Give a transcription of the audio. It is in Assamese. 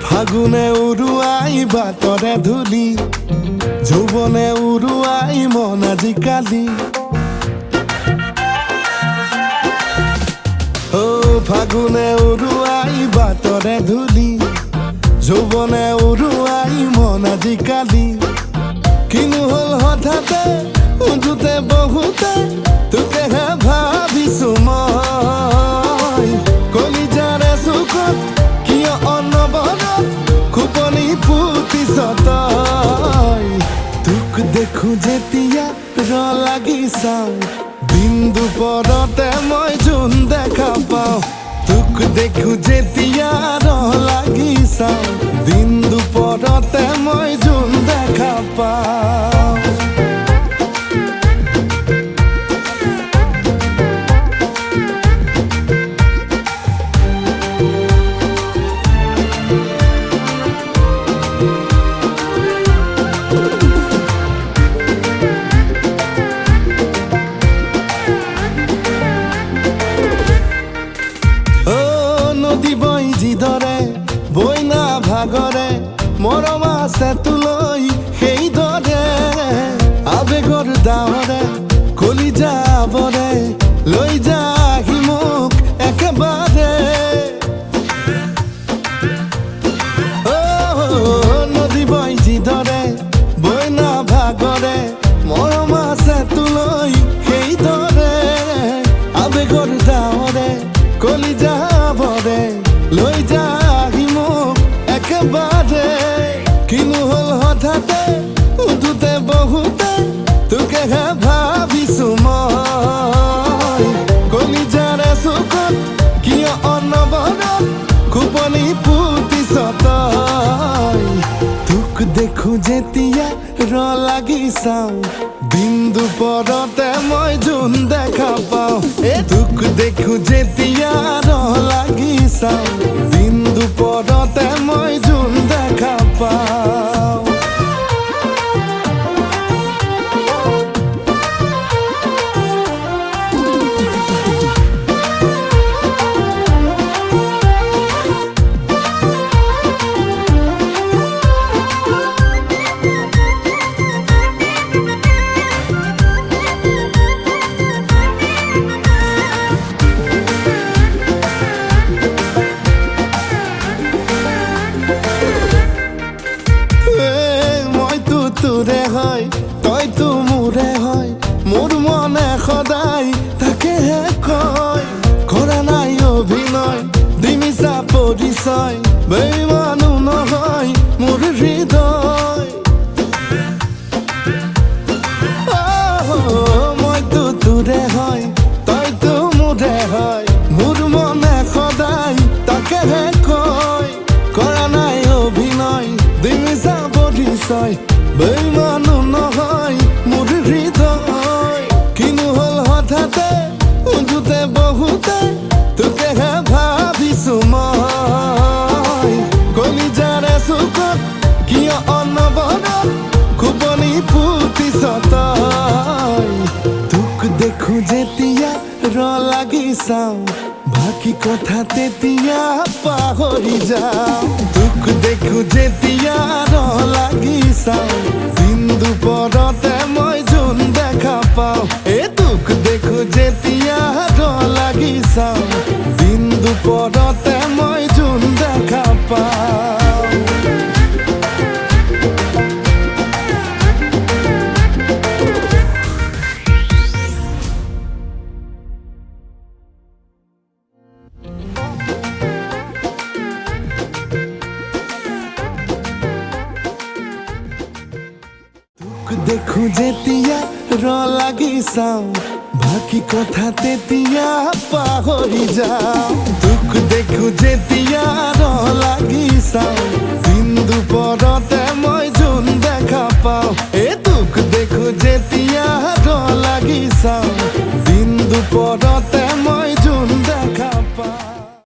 ফাগুনে উৰুৱাই বাটৰে ধূলি, যৌৱনে উৰুৱাই মন আজিকালি। ফাগুনে উৰুৱাই বাটৰে ধূলি, যৌৱনে উৰুৱাই মন আজিকালি। কিনো হ'ল হঠাতে উঠোতে বহুতে, তোকেহে ভাবিছো মই। কলিজাৰে চুকত কিয় অনবৰত খোপনি পুতিছ তই। তোক দেখো যেতিয়া লাগি চাওঁ, দিন দুপৰতে মই জোন দেখা পাওঁ। তোক দেখো যেতিয়া লাগি চাওঁ, দিন দুপৰতে মই জোন দেখা পাওঁ। যিদৰে বইনা ভাগৰে মৰম আছে তোলৈ, সেইদৰে আবেগৰ ডাৱৰে কলিজাবৰে লৈ যাহি মোক একেবাৰে। নদী বৈ যিদৰে বইনা ভাগৰে মৰম আছে তোলৈ, সেইদৰে আবেগৰ ডাৱৰে কলিজাবৰে লৈ যাহি মোক একেবাৰে। কিনো হ'ল হঠাতে উঠোতে বহুতে, তোকেহে ভাবিছো মই। কলিজাৰে চুকত কিয় অনবৰত খোপনি পুতিছ তই। তোক দেখো যেতিয়া লাগি চাওঁ, দিন দুপৰতে মই জোন দেখা পাওঁ। তোক দেখো যেতিয়া লাগি চাওঁ, দিন দুপৰতে মই জোন দেখা পাওঁ। তোৰে হয় তইতো মোৰে হয়, মোৰ মনে সদায় তাকেহে কয়। কৰা নাই অভিনয় দিমিছা পৰিচয়, বেইমানো নহয় মোৰ হৃদয়। মইতো তোৰে হয় তইতো মোৰে হয়, মোৰ মনে সদায় তাকেহে কয়। কৰা নাই অভিনয় দিমিছা পৰিচয়, বেইমানো নহয় মোৰ হৃদয়। কিনো হ'ল হঠাতে উঠোতে বহুতে, তোকেহে ভাবিছো মই। কলিজাৰে চুকত কিয় অনবৰত খোপনি পুতিছ তই। তোক দেখো যেতিয়া লাগি চাওঁ, বাকী কথা তেতিয়া পাহৰি যাওঁ। তোক দেখো যেতিয়া লাগি চাওঁ, দিন দুপৰতে মই জোন দেখা পাওঁ। তোক দেখো যেতিয়া লাগি চাওঁ, দিন দুপৰতে মই জোন দেখা পাওঁ। দেখো যেতিয়া লাগি চাওঁ, বাকী কথা তেতিয়া পাহৰি যাওঁ। তোক দেখো যেতিয়া লাগি চাওঁ, দিন দুপৰতে মই জোন দেখা পাওঁ। তোক দেখো যেতিয়া লাগি চাওঁ, দিন দুপৰত